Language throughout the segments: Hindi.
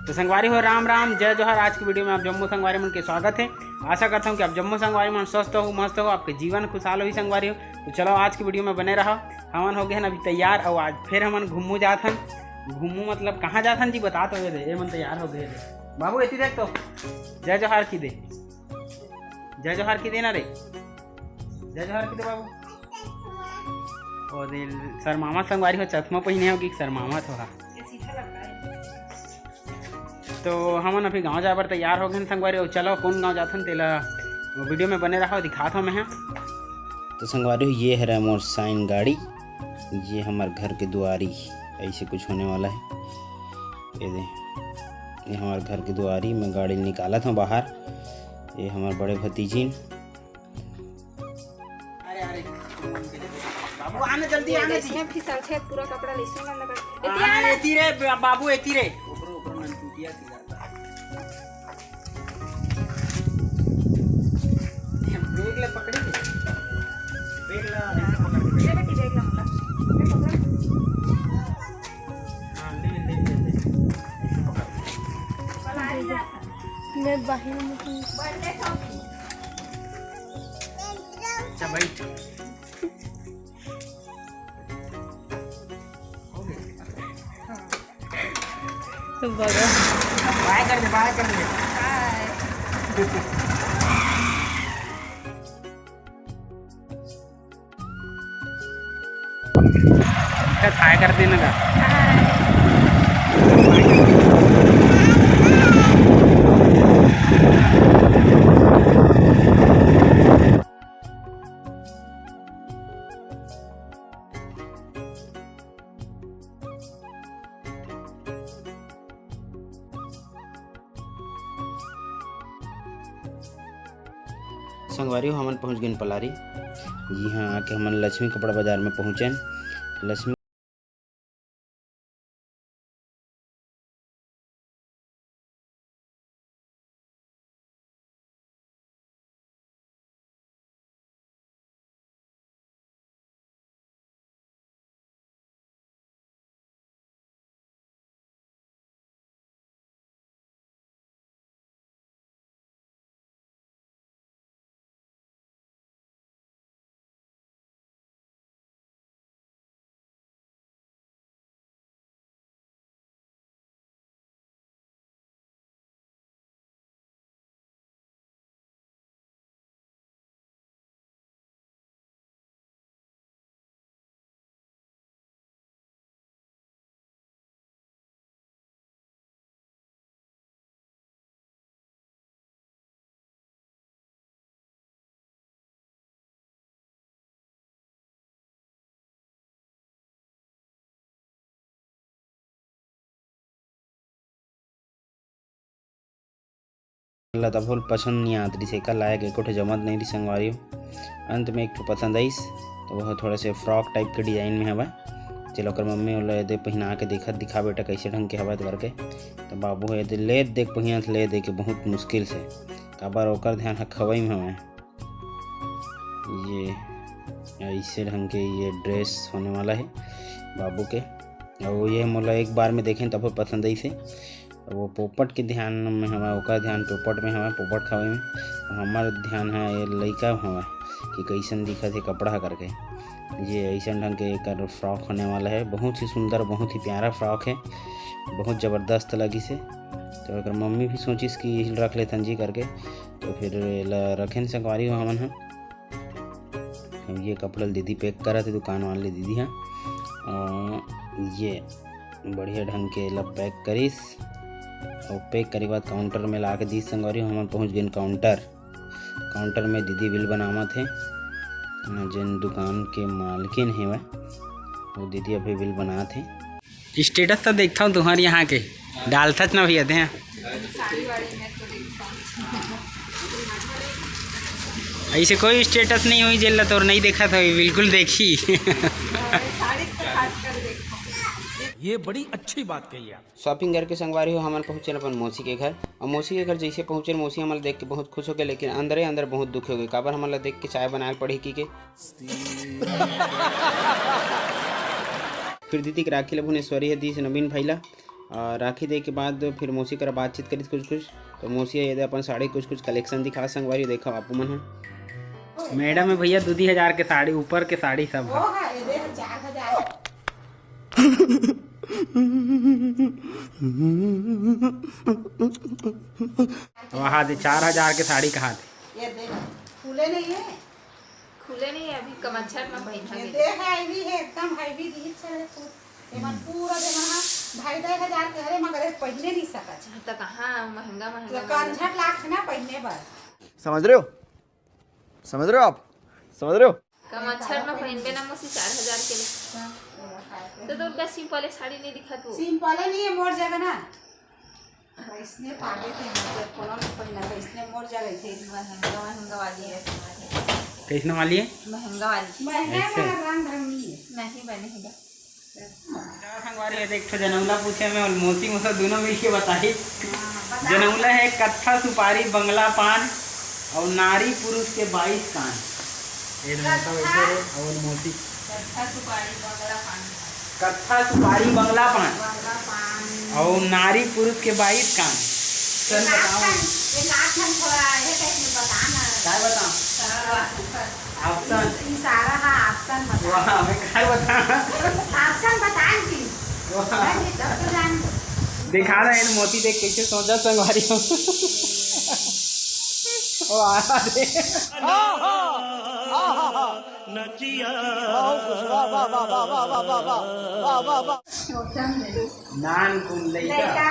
तो संगवारी हो राम राम जय जोहर। आज की वीडियो में आप जम्मू संगवारी मन के स्वागत है। आशा करता हूँ कि आप जम्मू संगवारी मन स्वस्थ हो, मस्त हो, आपके जीवन खुशहाल हो ही संगवारी हो। तो चलो आज की वीडियो में बने रहो। हमन हो गए हैं अभी तैयार और आज फिर हमन घूमू जात हन। घूमू मतलब कहाँ जात हन जी बता तो दे। ये मन तैयार हो गए बाबू एती देख तो जय जोहर की दे, जय जोहर की देना रे, जय जोहर की दे बाबू। और सर मामा संगवारी हो चश्मा पहने होगी सर मामा थोड़ा। तो हमन अभी गांव जाए पर तैयार हो गए संगवारी। और चलो कौन गांव जाथन तेला वीडियो में बने रहो, दिखाता हूँ मैं। तो संगवारी ये है मोर साइन गाड़ी, ये हमारे घर के दुआरी ऐसे कुछ होने वाला है। ये दे, ये हमारे घर की दुआरी में गाड़ी निकाला था बाहर। ये हमारे बड़े भतीजी। बाबू आने जल्दी आने इसमें फिसल छे पूरा कपड़ा लेसे ना लगा। आने एती रे बाबू एती रे ऊपर ऊपर मन टूटिया सी जाता। ब्रेक ले पकड़ी के ब्रेक ला ऐसे पकड़ के ये बेटी देख ला मला मैं पकड़। हां ले ले ले ऐसे पकड़। मैं बाहर में बर्थडे शॉपिंग अच्छा बैठ तो बगा बाय कर दे, बाय कर दे। क्या खाया कर देना का संगवारी हो हमन पहुंच गए पलारी। जी हाँ, आके हमन लक्ष्मी कपड़ा बाजार में पहुँचे। लक्ष्मी तब पसंद नहीं आती से का लायक एक जमत नहीं थी संगवारी हो। अंत में एक पसंद आईस तो वह थोड़ा से फ्रॉक टाइप के डिजाइन में हवा। चलो कर मम्मी बोला दे पहना के देखा दिखा बेटा कैसे ढंग के हवा करके। तो बाबू है ले देख पहिया ले दे के बहुत मुश्किल से काबर ओकर ध्यान है खवई में हवा। ये ऐसे ढंग के ये ड्रेस होने वाला है बाबू के। और ये मोला एक बार में देखें तब पसंद आई से। वो पोपट के ध्यान में हवा, ओका ध्यान पोपट में हवा, पोपट खावे में। हमार ध्यान है ये लड़का हवा कि कैसन दिखत है कपड़ा करके। ये ऐसा ढंग के एक फ्रॉक होने वाला है, बहुत ही सुंदर बहुत ही प्यारा फ्रॉक है, बहुत ज़बरदस्त लगी से। तो अगर मम्मी भी सोचिस कि रख ले जी करके तो फिर रखें संगवारी हो हमन। ये कपड़ा दीदी पैक करा थे दुकान वाले दीदी हैं। ये बढ़िया ढंग के लब पैक करीस और पैक करे बाद काउंटर में ला के दी संगवारी हो। हम पहुँच गए काउंटर में दीदी बिल बनावा थे। जिन दुकान के मालकिन है वो दीदी अभी बिल बना थे। स्टेटस तो देखता हूँ तुम्हारे यहाँ के डालता ना भैया थे। ऐसे कोई स्टेटस नहीं हुई जेल तो नहीं देखा था, बिल्कुल देखी। ये बड़ी अच्छी बात कही आप। शॉपिंग करके संगवारी हो हमारे पहुँचे अपन मौसी के घर। और मौसी के घर जैसे पहुँचे मौसी हमारे देख के बहुत खुश हो गए, लेकिन अंदर अंदर बहुत दुख हो गए। काबर हमारा देख के चाय बनाए पड़ी की के। फिर दीदी के राखी ले भुवनेश्वरी है दी से नवीन भैला और राखी दे के बाद फिर मौसी करा बातचीत करी कुछ कुछ। तो मौसी ये अपन साड़ी कुछ कुछ कलेक्शन दिखा संगवारी देखा आपू मन है। मैडम है भैया 2000 के साड़ी ऊपर के साड़ी सब है। वहाँ से 4000 के साड़ी कहाँ थे? ये देख खुले नहीं है, खुले नहीं है अभी कमच्छर में बहिना ये गई। देख हैवी है एकदम हैवी दिख है एमन पूरा दे महा 2,500 के हरे मगर पहने नहीं सकत तो कहाँ महंगा तो महंगा कंझट लाख ना पहने बर। समझ रहे हो, समझ रहे हो आप, समझ रहे हो। कमच्छर में पहनबे ना मुझसे 4000 के लिए तो दुर्गा सिंपल साड़ी नहीं दिखत वो। सिंपल नहीं है मोर जगह ना इसने पागे थे मुझे कोनो नहीं पहना इसने मोर जगह थे महंगा महंगा वाली है कैसने वाली है? महंगा वाली महंगा वाला रंग ढंगी है नहीं बनेगा। संगवारी है एक ठो जनौला पूछे में और मोती मोसा दोनों मिल के बताई। जनौला है कत्था सुपारी बंगला पान और नारी पुरुष के 22 कान। ये मोसा वैसे है और मोती कत्था सुपारी बंगला पान कत्था सुपारी बंगला पान बंगला पान और नारी पुरुष के 22 कान। चल बताओ ये नाक हम थोड़ा है कैसे बताना क्या बताओ ऑप्शन इशारा हां ऑप्शन बता वाह मैं क्या बताऊं ऑप्शन बताएंगी नहीं तब तो जान दिखा रहे हैं मोती देख कैसे सोचा संगवारी हो। ओ आ दे नान कुन लइका लड़का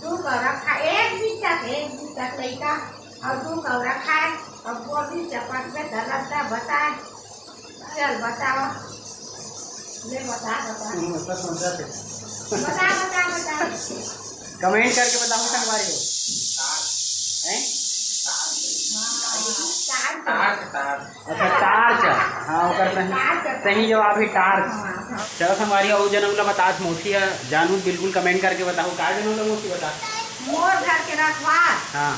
दो कौरा खा एक भी तक लड़का और दो कौरा खाए और बोली चपट में दरदा बता चल बताओ ले बता कमेंट करके बताओ संगवारी हो हैं? अच्छा टार्च हाँ ओकर सही जवाब है टार्च। चलो संगवारी हो जनौला बतात मौसी है जानू बिल्कुल कमेंट करके बताओ का जनौला मौसी बता। मोर घर के रखवार हाँ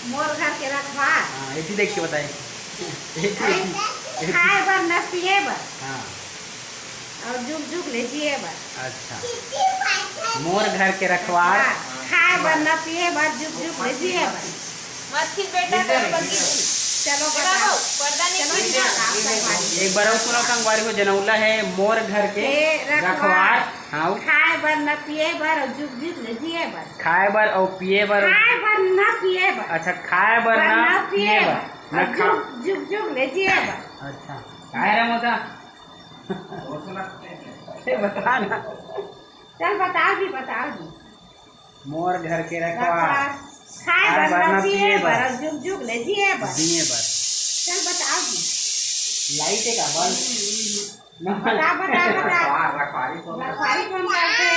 मोर घर के रखवार हाँ ऐसी देख के बताए। खाए बर न पिए बर हाँ और जुग जुग ले जिए बर। अच्छा मोर घर के रखवार खाए बर न पिए बर जुग जुग ले जिए बर। मत खींच बेटा बल्कि चलो बताओ बताओ पर्दा नहीं चलो खींच बताओ एक बार और सुनो संगवारी को जनौला है मोर घर के रखवार हाँ खाए बर न पिए बर और जुग जुग ले जिए बर। खाए बर और पिए बर। खाए बर न पिए बर अच्छा खाए बर ना पिए बर न और खा जुग जुग ले जिए बर। अच्छा काय रे मोता बता ना चल बताओ जी मोर घर के रखवार खाए बर न पिए बर और जुग जुग ले जिए बर। दिए बर चल बताओ जी लाइट है का बल बता रखवारी कौन करते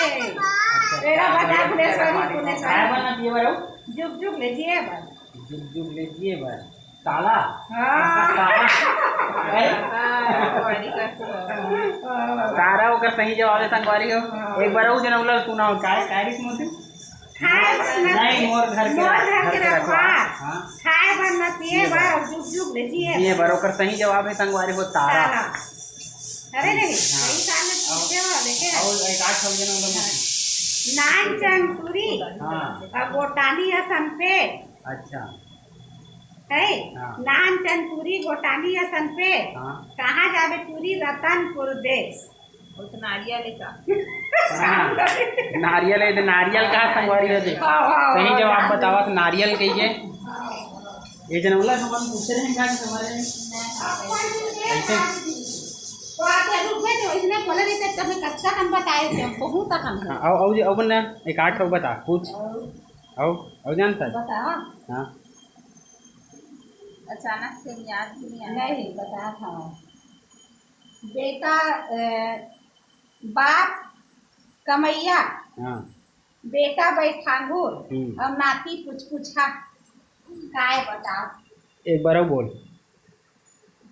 तेरा बता फुलेश्वरी खाए बर ना पिए बर और जुग जुग ले जिए बर। जुग जुग ले जिए बर ताला हाँ तारा ओकर सही जवाब है संगवारी हो। एक बार और जनौला सुनाओ काय काय रिस मोती नहीं मोर घर के रखवार हाँ खाए बर न पिए बर और जुग जुग ले जिए ये बर ओकर सही जवाब है संगवारी हो तारा। अरे नहीं सही साल में पूछे हो देखे और एक आठ हो जनौला मोती नान चंदपुरी हाँ और गोटानी असन पे अच्छा है हाँ। नान चंदपुरी गोटानी असन पे हाँ कहाँ जावे टूरी रतनपुर देश उस नारियल का हाँ नारियल है तो नारियल कहाँ संगवारी है देख सही जवाब बतावा तो नारियल कहिए। ये जनौला समझ पूछे रहे क्या हमारे ऐसे तो आके रुके तो इसने बोले नहीं तो कभी कच्चा हम बताए थे बहुत तक हम आओ बन एक आठ हो बता पूछ आओ जानता है बताओ हाँ अचानक से याद भी नहीं नहीं बताया था बेटा बाप कमैया हाँ बेटा बैठांगुर हम्म। और नाती पुछपुछा काय बताओ। एक बार और बोल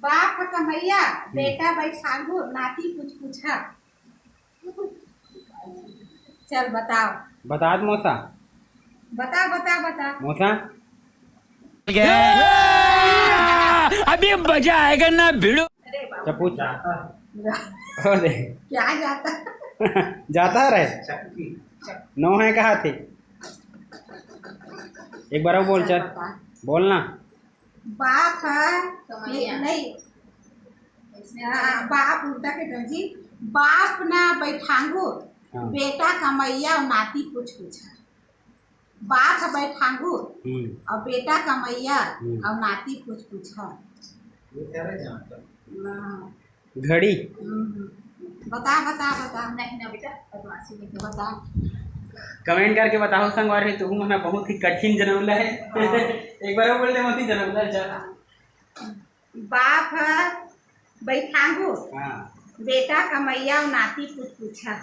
बाप कमैया बेटा बैठांगुर नाती पुछपुछा चल बताओ बता दो मौसा बताओ बताओ बताओ मौसा अभी मजा आएगा ना भिड़ो। पूछ क्या जाता जाता रहे नौ है कहाँ थे एक बार और बोल चल बोलना बाप है नहीं बाप उल्टा के जी बाप ना बैठांगो हाँ। बेटा कमैया और नाती कुछ है बाप है बैठांगो और बेटा कमैया और नाती कुछ है घड़ी बता बता बता नहीं ना बेटा बदमाशी नहीं बता कमेंट करके बताओ संगवारी तो मना बहुत ही कठिन जनौला है एक बार और बोल दे मोती जनौला चल बाप है बैठांगो हाँ बेटा कमैया और नाती कुछ है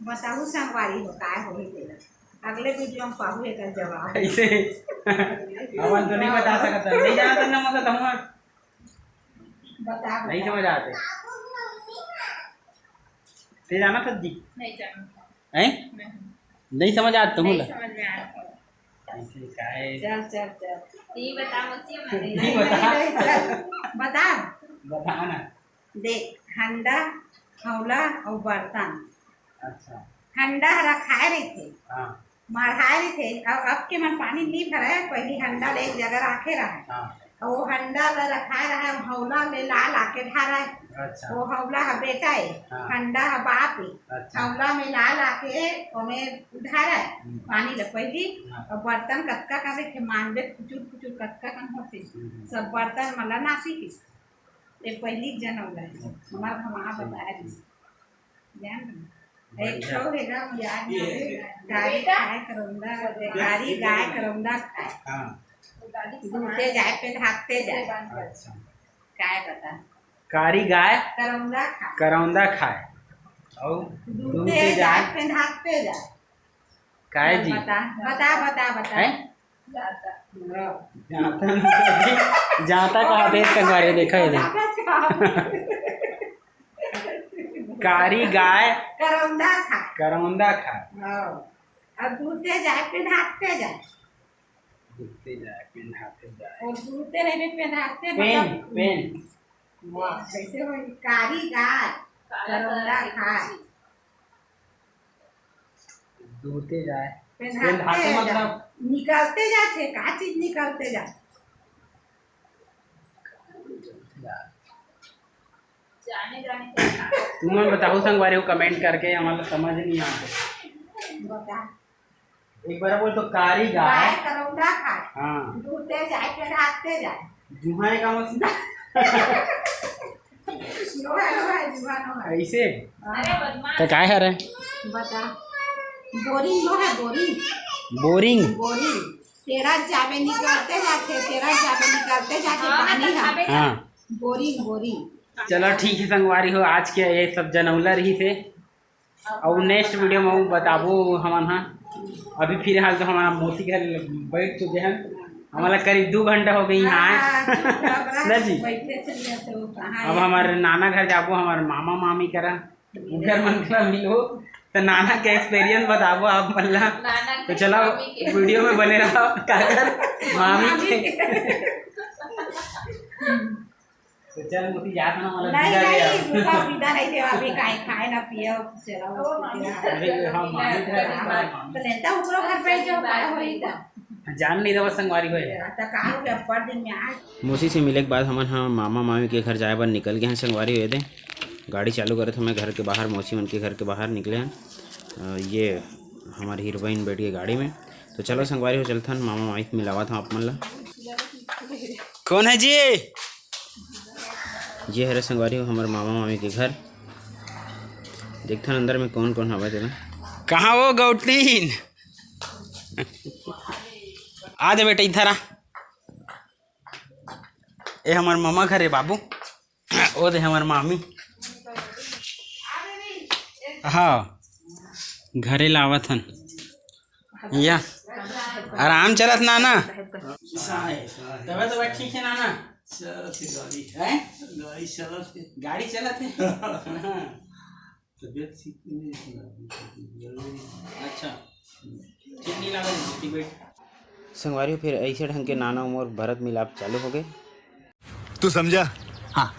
बताऊ संगवारी हो काय हो तेरा अगले वीडियो में पाहू एक जवाब ऐसे अपन तो नहीं बता सकता नहीं जाना तो ना मत हम बता नहीं समझ आते ते जाना था जी नहीं जानता हैं नहीं समझ आता तुम नहीं समझ में आ रहा ऐसे काय चल चल चल ये बता मुझसे मैं नहीं बता बता बता ना देख हंडा हौला और बर्तन अच्छा हंडा रखाए रहे थे हाँ मढ़ाए रहे थे अब के मन पानी नहीं भरा है पहले हंडा ले एक जगह रखे रहा हाँ और वो हंडा ले रखाए रहा है हौला में लाल आके ढारा है अच्छा वो हौला है बेटा है हाँ। हंडा है बाप है अच्छा हौला में लाल आके ओमें ढारा है पानी ले पहली हाँ। और बर्तन कतका का देखे मानवे कुचुर कतका कन होते सब बर्तन मला नासी की ये पहली जनौला है हमारा हमारा बताया जान एक शो हैगा याद गाड़ी खाए करौंदा गाड़ी गाय करौंदा खाए हाँ दूधे जाए पे ढाकते जाए अच्छा काय बता कारी गाय करौंदा खाए करौंदा खाए और दूधे जाए पे ढाकते जाए काय जी बता बता बता बता हैं जाता कहाँ देख संगवारी देखा ये देख कारी गाय करौंदा खाए करौंदा खाए अब दूधे जाए पे ढाकते जाए दिखते जाए पिन्हाते जाए और दूधे रहे पे ढाकते पेन पेन कैसे हो कारी गाय करौंदा खाए दूते जाए पे पेन ढाकते ढाके जाए मतलब निकलते जाते का चीज निकलते जाए जाने जाने का तुम बताओ संगवारी हो कमेंट करके हमारा समझ नहीं आता बता एक बार बोल तो कारी गाय गाय करौंदा खाए हाँ दूधे जाए पे ढाकते जाए जुहाए का मसला जुआ नो है ऐसे अरे बदमाश तो काय है रे बता बोरिंग नो है बोरिंग बोरिंग बोरिंग तेरा जाबे निकलते जाते पानी है हाँ बोरिंग बोरिंग चलो ठीक है संगवारी हो आज के ये सब जनौला रही थे और नेक्स्ट वीडियो में वो बताबो हम हाँ अभी फिलहाल तो हमारा मोती घर बैठ चुके हैं हमारा करीब 2 घंटा हो गई यहाँ ना जी अब हमारे नाना घर जाबो हमारे मामा मामी करा उधर मन करा मिलो तो नाना के एक्सपीरियंस बताबो आप मल्ला नाना तो चलो वीडियो में बने रहो काकर मामी के तो चल मोती जात ना मतलब नहीं नहीं रुका विदा नहीं थे अभी काहे खाए ना पिए चलो अरे हाँ मामी तो लेता ऊपर घर पे जो काय होई था जान नहीं दवा संगवारी हो त काहू के पर दिन में आज मौसी से मिले के बाद हम मामा मामी के घर जाए बर निकल गए हैं संगवारी हुए थे गाड़ी चालू करे थे मैं घर के बाहर मौसी मन के घर के बाहर निकले हैं ये हमारी हीरोइन बैठ गई गाड़ी में तो चलो संगवारी हो चलता मामा मामी से मिलावा था आप मन ला कौन है जी ये है संगवारी हो हमारे मामा मामी के घर देखते हैं अंदर में कौन कौन हवा तेरा कहाँ वो गौटलीन आ जा बेटा इधर आ ये हमार मामा घर है बाबू ओ दे हमार मामी हाँ घरे लावत हन या आराम चलत नाना तब ठीक है नाना गाड़ी चलत है अच्छा ठीक नहीं लगा संगवारी हो फिर ऐसे ढंग के नाना उमर भरत मिलाप चालू हो गए तू समझा? हाँ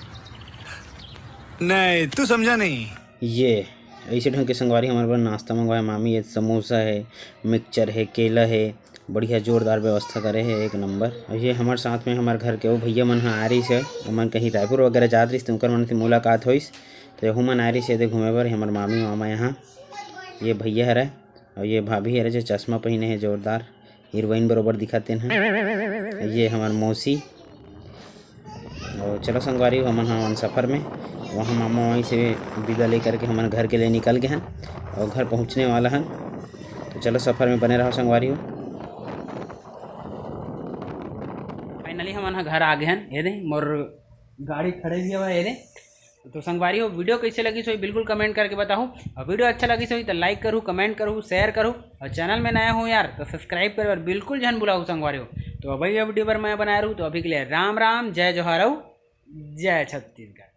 नहीं, तू समझा नहीं। ये ऐसे ढंग के संगवारी हमारे पास नाश्ता मंगवाया मामी है, समोसा है, मिक्सचर है, केला है, बढ़िया जोरदार व्यवस्था करे है, एक नंबर। और ये हमारे साथ में हमारे घर के वो भैया मन आ रही से, मन कहीं रायपुर वगैरह जात रही तो उनकर मन से मुलाकात होइस, तो यहू मन आ रही से घूमे बर। हमारे मामी मामा यहाँ, ये भैया हरे और ये भाभी हरे जो चश्मा पहने है जोरदार, हीरोइन बरोबर दिखाते हैं। ये हमारे मौसी। और चलो संगवारी हम हमारे सफ़र में वहाँ मामा वहीं से विदा लेकर के हमारे घर के लिए निकल गए हैं और घर पहुँचने वाला है। तो चलो सफ़र में बने रहो संगवारी हो। फाइनली हम घर आ गए हैं, ये दे मोर गाड़ी खड़े हुआ है ये दे। तो संगवारी हो वीडियो कैसे लगी सो बिल्कुल कमेंट करके बताओ, और वीडियो अच्छा लगी सो तो लाइक करूँ, कमेंट करूँ, शेयर करूँ, और चैनल में नया हो यार तो सब्सक्राइब कर और बिल्कुल जन बुलाऊँ संगवारी हो। तो अभी वीडियो पर मैं बना रहा हूँ, तो अभी के लिए राम राम, जय जोहार, जय छत्तीसगढ़।